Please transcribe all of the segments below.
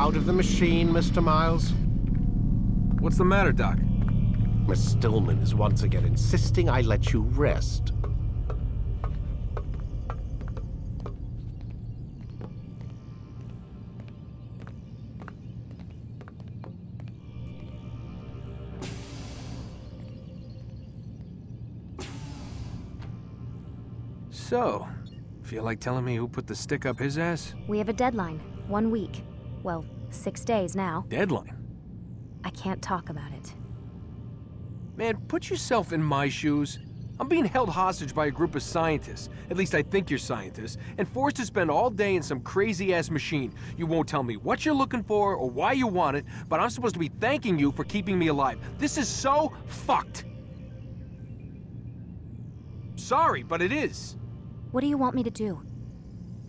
Out of the machine, Mr. Miles. What's the matter, Doc? Miss Stillman is once again insisting I let you rest. So, feel like telling me who put the stick up his ass? We have a deadline. 1 week. Well, 6 days now. Deadline? I can't talk about it. Man, put yourself in my shoes. I'm being held hostage by a group of scientists, at least I think you're scientists, and forced to spend all day in some crazy-ass machine. You won't tell me what you're looking for or why you want it, but I'm supposed to be thanking you for keeping me alive. This is so fucked. Sorry, but it is. What do you want me to do?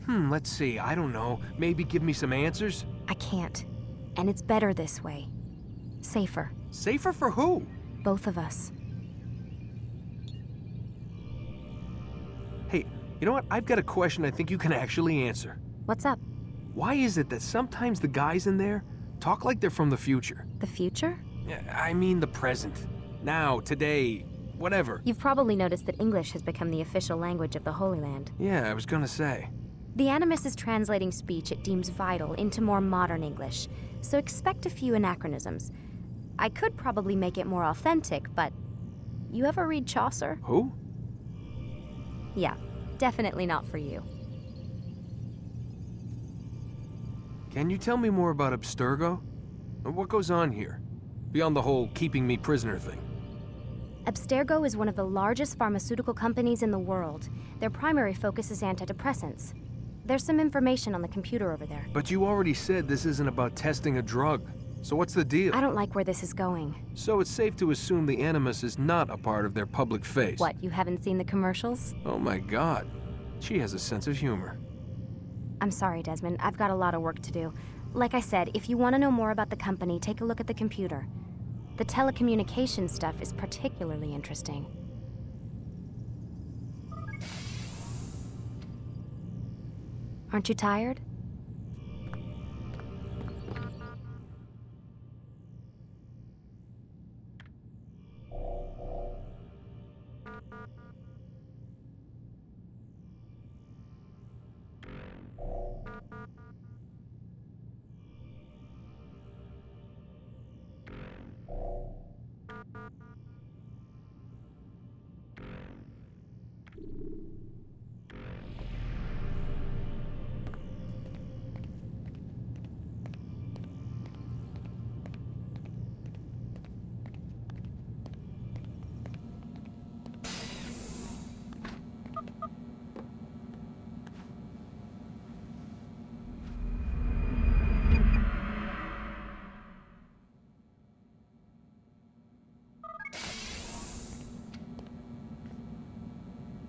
Let's see, I don't know. Maybe give me some answers? I can't. And it's better this way. Safer. Safer for who? Both of us. Hey, you know what? I've got a question I think you can actually answer. What's up? Why is it that sometimes the guys in there talk like they're from the future? The future? I mean the present. Now, today, whatever. You've probably noticed that English has become the official language of the Holy Land. Yeah, I was gonna say. The Animus is translating speech it deems vital into more modern English, so expect a few anachronisms. I could probably make it more authentic, but... You ever read Chaucer? Who? Yeah, definitely not for you. Can you tell me more about Abstergo? What goes on here? Beyond the whole keeping me prisoner thing. Abstergo is one of the largest pharmaceutical companies in the world. Their primary focus is antidepressants. There's some information on the computer over there. But you already said this isn't about testing a drug. So what's the deal? I don't like where this is going. So it's safe to assume the Animus is not a part of their public face. What, you haven't seen the commercials? Oh my god. She has a sense of humor. I'm sorry, Desmond. I've got a lot of work to do. Like I said, if you want to know more about the company, take a look at the computer. The telecommunication stuff is particularly interesting. Aren't you tired?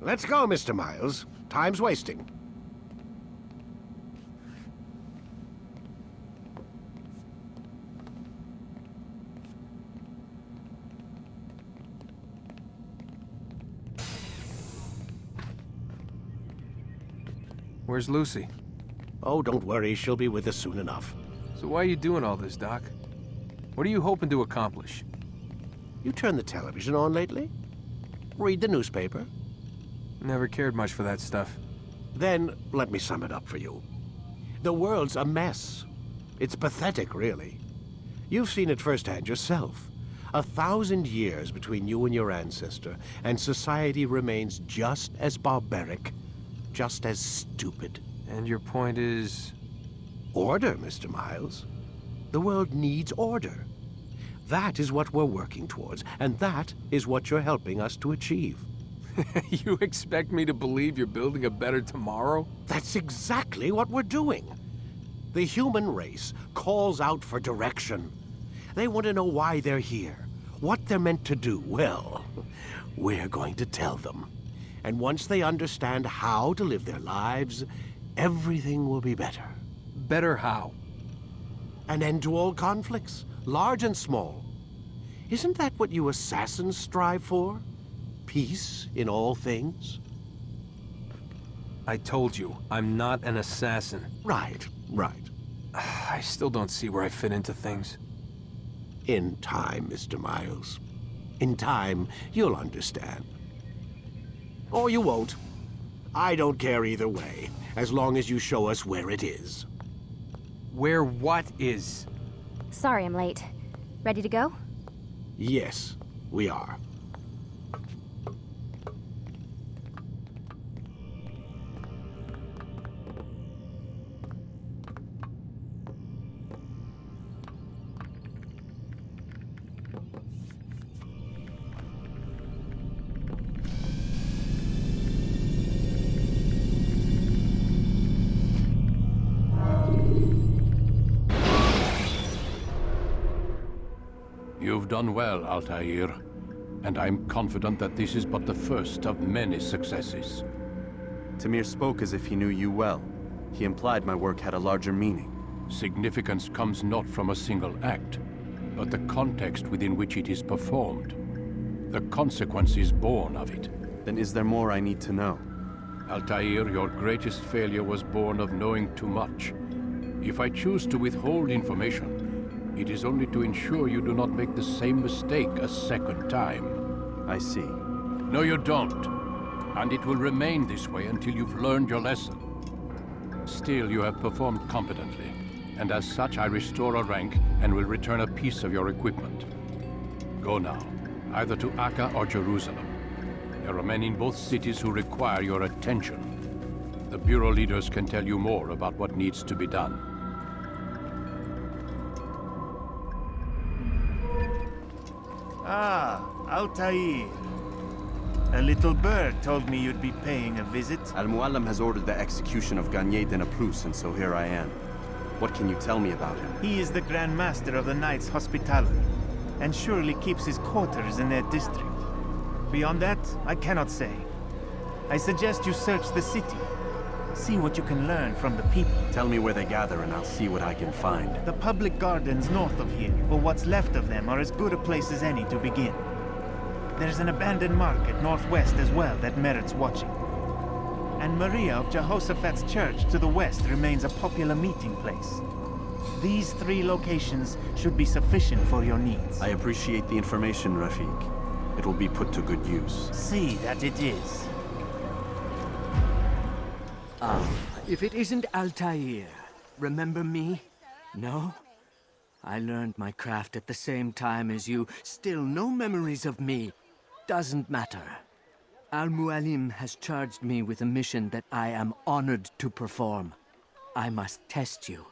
Let's go, Mr. Miles. Time's wasting. Where's Lucy? Oh, don't worry. She'll be with us soon enough. So why are you doing all this, Doc? What are you hoping to accomplish? You turned the television on lately? Read the newspaper? Never cared much for that stuff. Then, let me sum it up for you. The world's a mess. It's pathetic, really. You've seen it firsthand yourself. 1,000 years between you and your ancestor, and society remains just as barbaric, just as stupid. And your point is? Order, Mr. Miles. The world needs order. That is what we're working towards, and that is what you're helping us to achieve. You expect me to believe you're building a better tomorrow? That's exactly what we're doing. The human race calls out for direction. They want to know why they're here, what they're meant to do. Well, we're going to tell them. And once they understand how to live their lives, everything will be better. Better how? An end to all conflicts, large and small. Isn't that what you assassins strive for? Peace in all things? I told you, I'm not an assassin. Right, right. I still don't see where I fit into things. In time, Mr. Miles. In time, you'll understand. Or you won't. I don't care either way, as long as you show us where it is. Where what is? Sorry I'm late. Ready to go? Yes, we are. You've done well, Altair, and I'm confident that this is but the first of many successes. Tamir spoke as if he knew you well. He implied my work had a larger meaning. Significance comes not from a single act, but the context within which it is performed. The consequences born of it. Then is there more I need to know? Altair, your greatest failure was born of knowing too much. If I choose to withhold information, it is only to ensure you do not make the same mistake a second time. I see. No, you don't. And it will remain this way until you've learned your lesson. Still, you have performed competently, and as such I restore a rank and will return a piece of your equipment. Go now, either to Akka or Jerusalem. There are men in both cities who require your attention. The Bureau leaders can tell you more about what needs to be done. Ah, Altair. A little bird told me you'd be paying a visit. Al-Muallim has ordered the execution of Garnier de Naplouse, and so here I am. What can you tell me about him? He is the Grand Master of the Knights Hospitaller, and surely keeps his quarters in their district. Beyond that, I cannot say. I suggest you search the city. See what you can learn from the people. Tell me where they gather and I'll see what I can find. The public gardens north of here, or what's left of them, are as good a place as any to begin. There's an abandoned market northwest as well that merits watching. And Maria of Jehoshaphat's church to the west remains a popular meeting place. These three locations should be sufficient for your needs. I appreciate the information, Rafiq. It will be put to good use. See that it is. If it isn't Altair, remember me? No? I learned my craft at the same time as you. Still no memories of me. Doesn't matter. Al-Mualim has charged me with a mission that I am honored to perform. I must test you.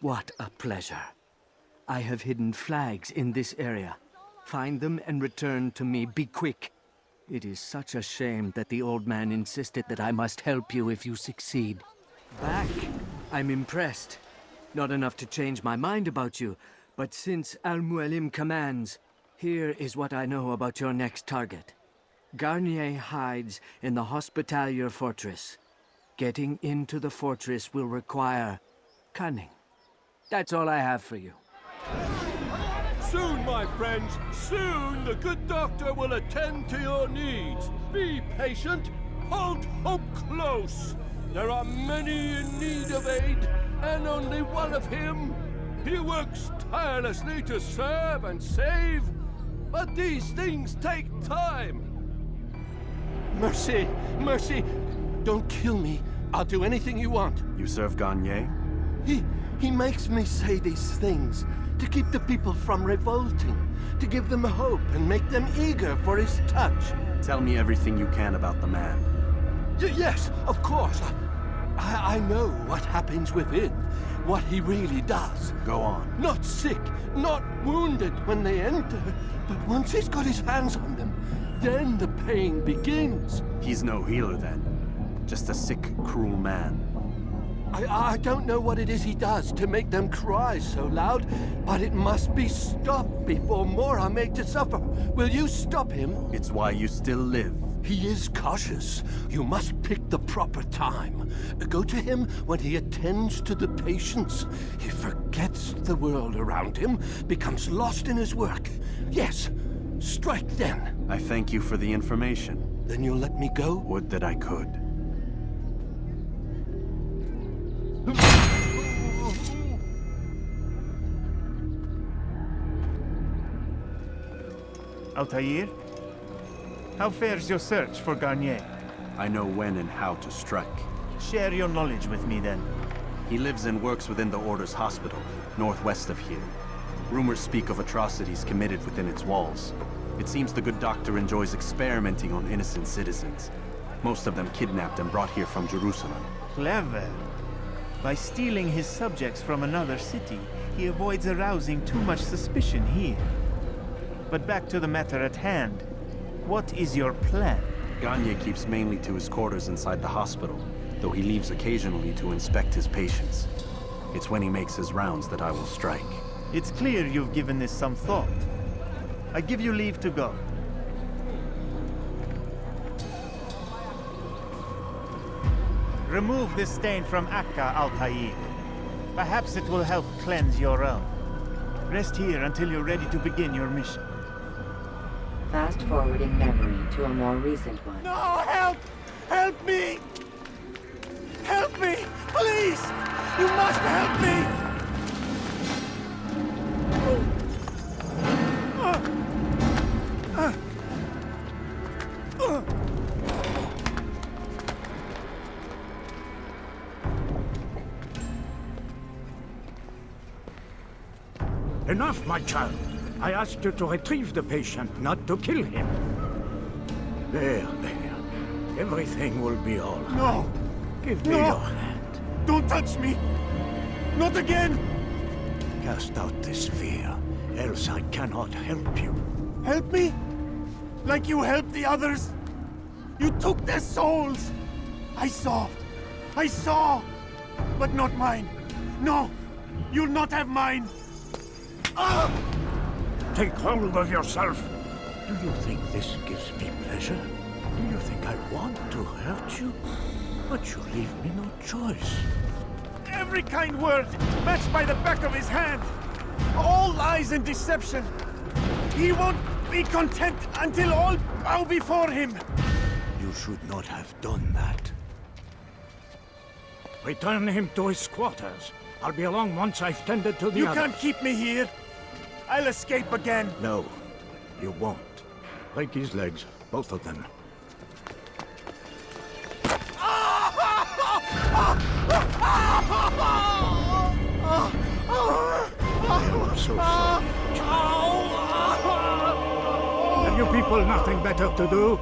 What a pleasure. I have hidden flags in this area. Find them and return to me. Be quick. It is such a shame that the old man insisted that I must help you if you succeed. Back. I'm impressed. Not enough to change my mind about you, but since Al-Mualim commands, here is what I know about your next target. Garnier hides in the Hospitalier Fortress. Getting into the fortress will require cunning. That's all I have for you. Soon, my friends, soon the good doctor will attend to your needs. Be patient, hold hope close. There are many in need of aid, and only one of him. He works tirelessly to serve and save, but these things take time. Mercy! Mercy! Don't kill me. I'll do anything you want. You serve Garnier? He makes me say these things to keep the people from revolting, to give them hope and make them eager for his touch. Tell me everything you can about the man. Yes, of course. I know what happens within, what he really does. Go on. Not sick, not wounded when they enter, but once he's got his hands on them, then the pain begins. He's no healer then. Just a sick, cruel man. I don't know what it is he does to make them cry so loud, but it must be stopped before more are made to suffer. Will you stop him? It's why you still live. He is cautious. You must pick the proper time. Go to him when he attends to the patients. He forgets the world around him, becomes lost in his work. Yes, strike then. I thank you for the information. Then you'll let me go? Would that I could. Altair? How fares your search for Garnier? I know when and how to strike. Share your knowledge with me then. He lives and works within the Order's hospital, northwest of here. Rumors speak of atrocities committed within its walls. It seems the good doctor enjoys experimenting on innocent citizens. Most of them kidnapped and brought here from Jerusalem. Clever. By stealing his subjects from another city, he avoids arousing too much suspicion here. But back to the matter at hand. What is your plan? Garnier keeps mainly to his quarters inside the hospital, though he leaves occasionally to inspect his patients. It's when he makes his rounds that I will strike. It's clear you've given this some thought. I give you leave to go. Remove this stain from Akka, Altair. Perhaps it will help cleanse your own. Rest here until you're ready to begin your mission. Fast-forwarding memory to a more recent one. No, help! Help me! Help me! Please! You must help me! Enough, my child. I asked you to retrieve the patient, not to kill him. There. Everything will be all right. No! Give me your hand. Don't touch me! Not again! Cast out this fear, else I cannot help you. Help me? Like you helped the others? You took their souls! I saw! But not mine! No! You'll not have mine! Take hold of yourself. Do you think this gives me pleasure? Do you think I want to hurt you? But you leave me no choice. Every kind word matched by the back of his hand! All lies and deception! He won't be content until all bow before him! You should not have done that. Return him to his quarters. I'll be along once I've tended to the others. You can't keep me here! I'll escape again! No, you won't. Break his legs, both of them. I'm so sorry. Have you people nothing better to do?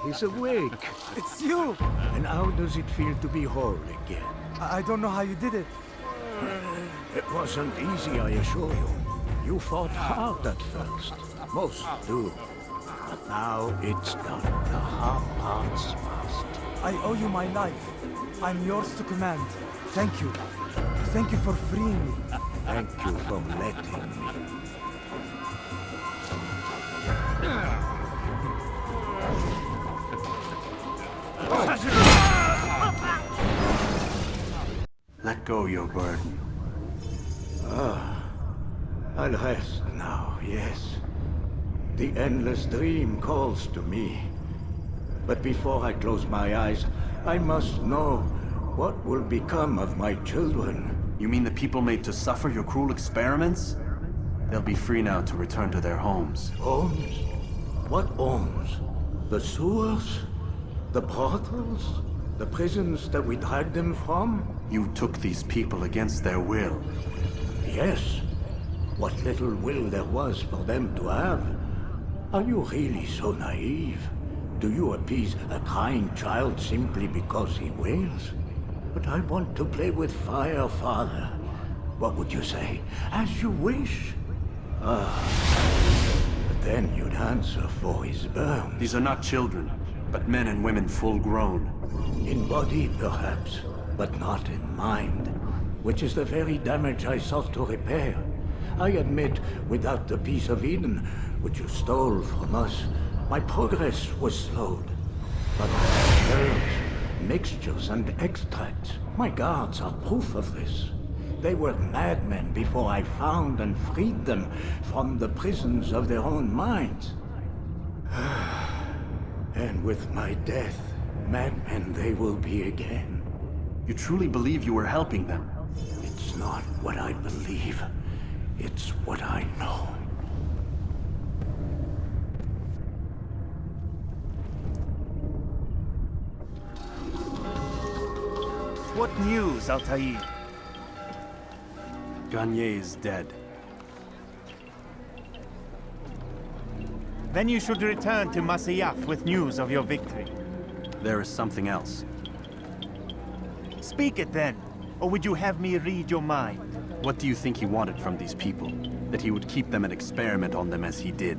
He's awake. It's you! And how does it feel to be whole again? I don't know how you did it. It wasn't easy, I assure you. You fought hard at first. Most do. But now it's done. The hard part's past. I owe you my life. I'm yours to command. Thank you. Thank you for freeing me. Thank you for letting me. Let go your burden. I'll rest now, yes. The endless dream calls to me. But before I close my eyes, I must know what will become of my children. You mean the people made to suffer your cruel experiments? They'll be free now to return to their homes. Homes? What homes? The sewers? The brothels? The prisons that we dragged them from? You took these people against their will. Yes. What little will there was for them to have. Are you really so naive? Do you appease a crying child simply because he wails? But I want to play with fire, Father. What would you say? As you wish. But then you'd answer for his burns. These are not children, but men and women full grown. In body, perhaps, but not in mind. Which is the very damage I sought to repair. I admit, without the piece of Eden, which you stole from us, my progress was slowed. But herbs, mixtures, and extracts, my guards are proof of this. They were madmen before I found and freed them from the prisons of their own minds. And with my death, men, and they will be again. You truly believe you were helping them? It's not what I believe. It's what I know. What news, Altair? Garnier is dead. Then you should return to Masyaf with news of your victory. There is something else. Speak it then, or would you have me read your mind? What do you think he wanted from these people? That he would keep them and experiment on them as he did?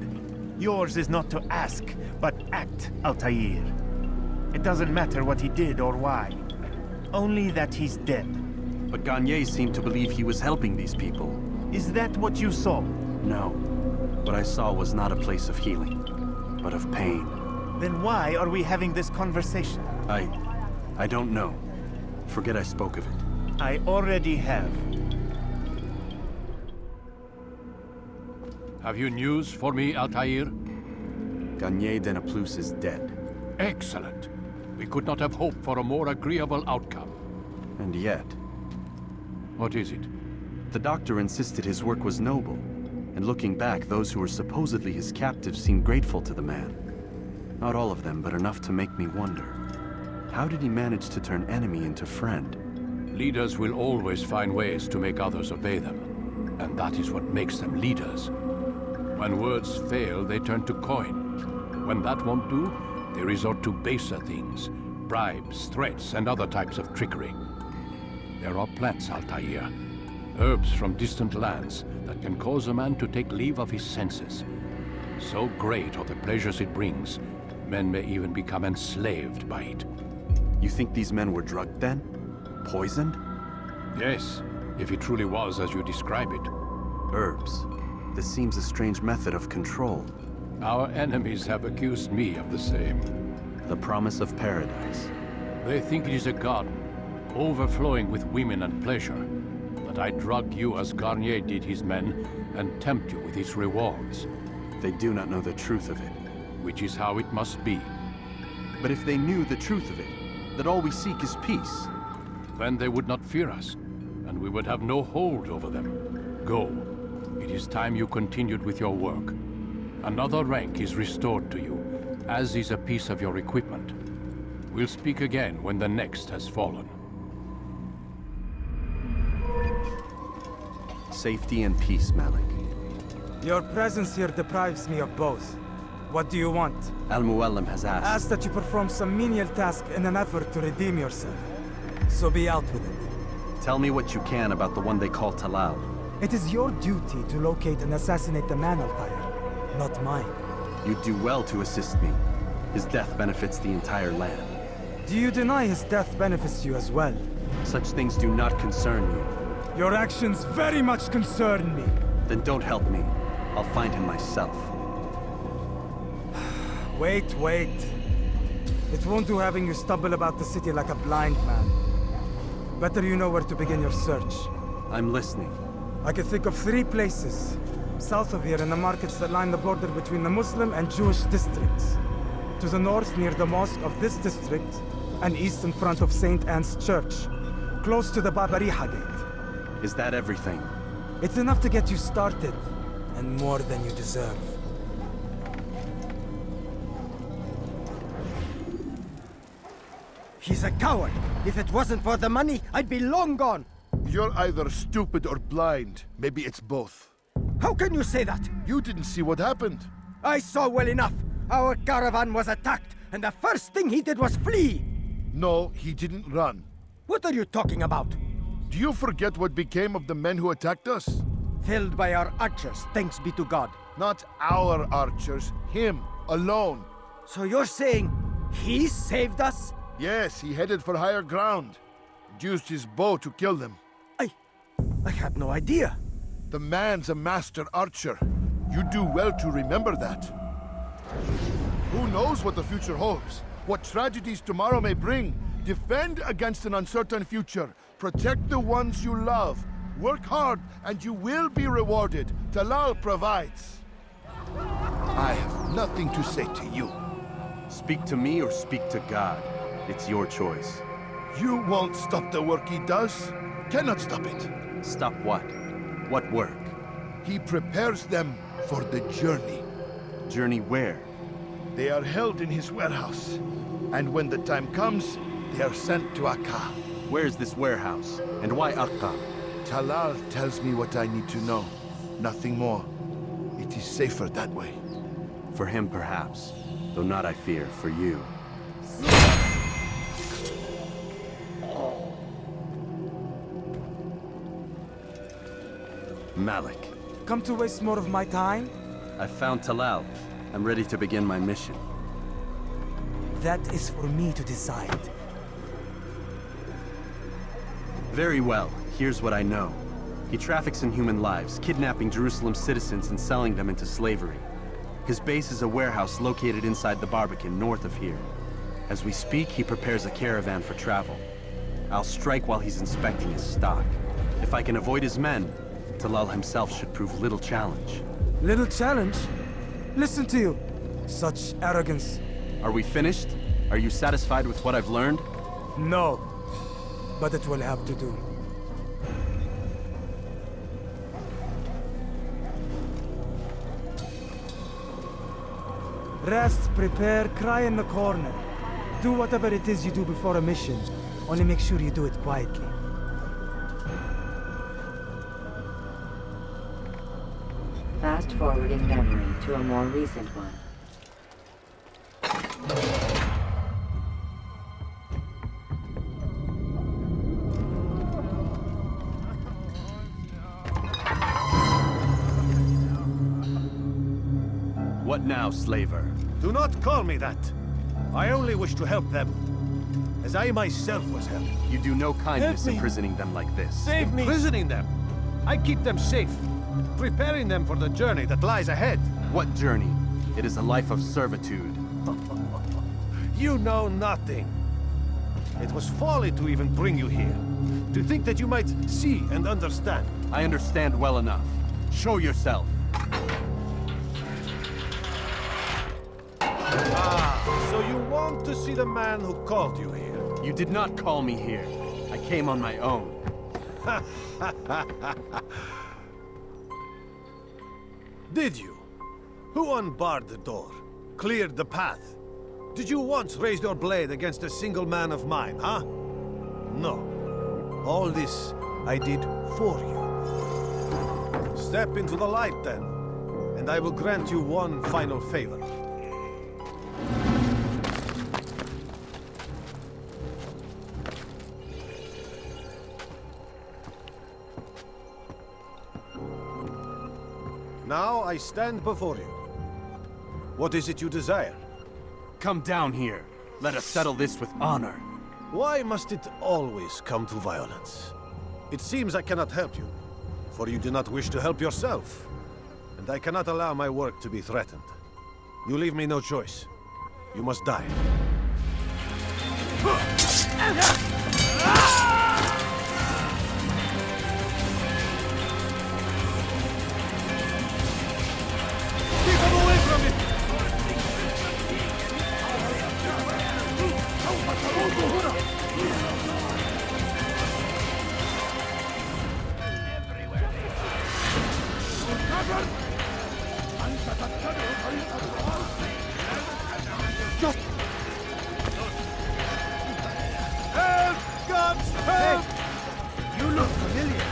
Yours is not to ask, but act, Altair. It doesn't matter what he did or why. Only that he's dead. But Garnier seemed to believe he was helping these people. Is that what you saw? No. What I saw was not a place of healing, but of pain. Then why are we having this conversation? I don't know. Forget I spoke of it. I already have. Have you news for me, Altair? Garnier de Naplouse is dead. Excellent. We could not have hoped for a more agreeable outcome. And yet... What is it? The doctor insisted his work was noble. And looking back, those who were supposedly his captives seemed grateful to the man. Not all of them, but enough to make me wonder. How did he manage to turn enemy into friend? Leaders will always find ways to make others obey them. And that is what makes them leaders. When words fail, they turn to coin. When that won't do, they resort to baser things. Bribes, threats, and other types of trickery. There are plants, Altair. Herbs from distant lands that can cause a man to take leave of his senses. So great are the pleasures it brings, men may even become enslaved by it. You think these men were drugged then? Poisoned? Yes, if it truly was as you describe it. Herbs. This seems a strange method of control. Our enemies have accused me of the same. The promise of paradise. They think it is a garden, overflowing with women and pleasure. But I drug you as Garnier did his men, and tempt you with its rewards. They do not know the truth of it. Which is how it must be. But if they knew the truth of it, that all we seek is peace. Then they would not fear us, and we would have no hold over them. Go. It is time you continued with your work. Another rank is restored to you, as is a piece of your equipment. We'll speak again when the next has fallen. Safety and peace, Malik. Your presence here deprives me of both. What do you want? Al-Muallim has asked... Ask that you perform some menial task in an effort to redeem yourself. So be out with it. Tell me what you can about the one they call Talal. It is your duty to locate and assassinate the man, Altair, not mine. You do well to assist me. His death benefits the entire land. Do you deny his death benefits you as well? Such things do not concern you. Your actions very much concern me. Then don't help me. I'll find him myself. Wait. It won't do having you stumble about the city like a blind man. Better you know where to begin your search. I'm listening. I can think of 3 places. South of here in the markets that line the border between the Muslim and Jewish districts. To the north near the mosque of this district, and east in front of St. Anne's Church, close to the Babariha Gate. Is that everything? It's enough to get you started, and more than you deserve. He's a coward. If it wasn't for the money, I'd be long gone. You're either stupid or blind. Maybe it's both. How can you say that? You didn't see what happened. I saw well enough. Our caravan was attacked, and the first thing he did was flee. No, he didn't run. What are you talking about? Do you forget what became of the men who attacked us? Felled by our archers, thanks be to God. Not our archers, him, alone. So you're saying he saved us? Yes, he headed for higher ground. Used his bow to kill them. I had no idea. The man's a master archer. You do well to remember that. Who knows what the future holds? What tragedies tomorrow may bring? Defend against an uncertain future. Protect the ones you love. Work hard, and you will be rewarded. Talal provides. I have nothing to say to you. Speak to me or speak to God. It's your choice. You won't stop the work he does. Cannot stop it. Stop what? What work? He prepares them for the journey. Journey where? They are held in his warehouse. And when the time comes, they are sent to Akka. Where is this warehouse? And why Akka? Talal tells me what I need to know. Nothing more. It is safer that way. For him, perhaps. Though not, I fear, for you. Malik. Come to waste more of my time? I found Talal. I'm ready to begin my mission. That is for me to decide. Very well. Here's what I know. He traffics in human lives, kidnapping Jerusalem citizens and selling them into slavery. His base is a warehouse located inside the Barbican, north of here. As we speak, he prepares a caravan for travel. I'll strike while he's inspecting his stock. If I can avoid his men, Talal himself should prove little challenge. Little challenge? Listen to you. Such arrogance. Are we finished? Are you satisfied with what I've learned? No. But it will have to do. Rest, prepare, cry in the corner. Do whatever it is you do before a mission. Only make sure you do it quietly. Fast-forwarding memory to a more recent one. What now, slaver? Do not call me that. I only wish to help them, as I myself was helped. You do no kindness Help me. imprisoning them like this. Save me! Imprisoning them. I keep them safe, preparing them for the journey that lies ahead. What journey? It is a life of servitude. You know nothing. It was folly to even bring you here. To think that you might see and understand. I understand well enough. Show yourself. So you want to see the man who called you here? You did not call me here. I came on my own. Did you? Who unbarred the door? Cleared the path? Did you once raise your blade against a single man of mine, huh? No. All this I did for you. Step into the light, then, and I will grant you one final favor. Now I stand before you. What is it you desire? Come down here. Let us settle this with honor. Why must it always come to violence? It seems I cannot help you, for you do not wish to help yourself. And I cannot allow my work to be threatened. You leave me no choice. You must die. Keep him away from me! Just... Help! God's help! You look familiar.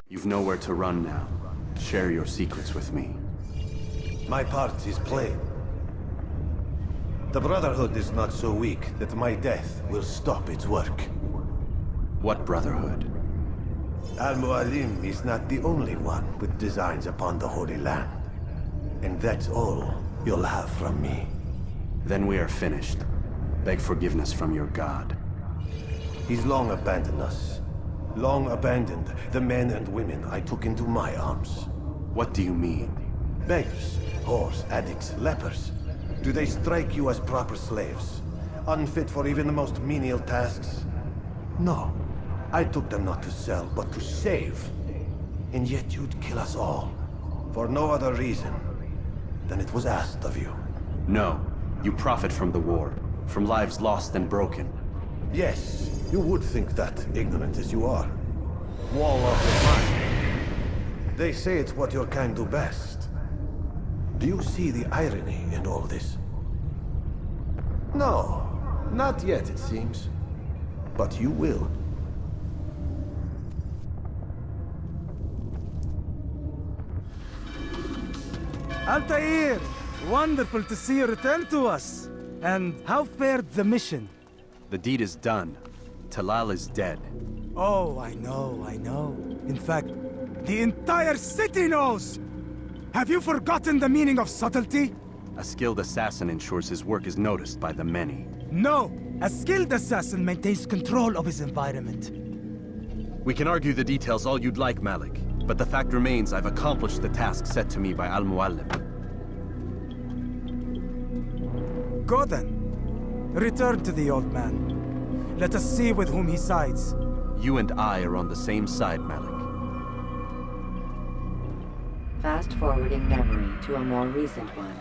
You've nowhere to run now. Share your secrets with me. My part is plain. The Brotherhood is not so weak that my death will stop its work. What Brotherhood? Al-Mualim is not the only one with designs upon the Holy Land. And that's all you'll have from me. Then we are finished. Beg forgiveness from your god. He's long abandoned us. Long abandoned the men and women I took into my arms. What do you mean? Beggars, whores, addicts, lepers. Do they strike you as proper slaves? Unfit for even the most menial tasks? No. I took them not to sell, but to save. And yet you'd kill us all. For no other reason than it was asked of you. No. You profit from the war, from lives lost and broken. Yes, you would think that, ignorant as you are. Wall off your mind. They say it's what your kind do best. Do you see the irony in all this? No, not yet, it seems. But you will. Altair! Wonderful to see you return to us. And how fared the mission? The deed is done. Talal is dead. Oh, I know. In fact, the entire city knows! Have you forgotten the meaning of subtlety? A skilled assassin ensures his work is noticed by the many. No! A skilled assassin maintains control of his environment. We can argue the details all you'd like, Malik. But the fact remains I've accomplished the task set to me by Al-Muallim. Go then. Return to the old man. Let us see with whom he sides. You and I are on the same side, Malik. Fast-forwarding memory to a more recent one.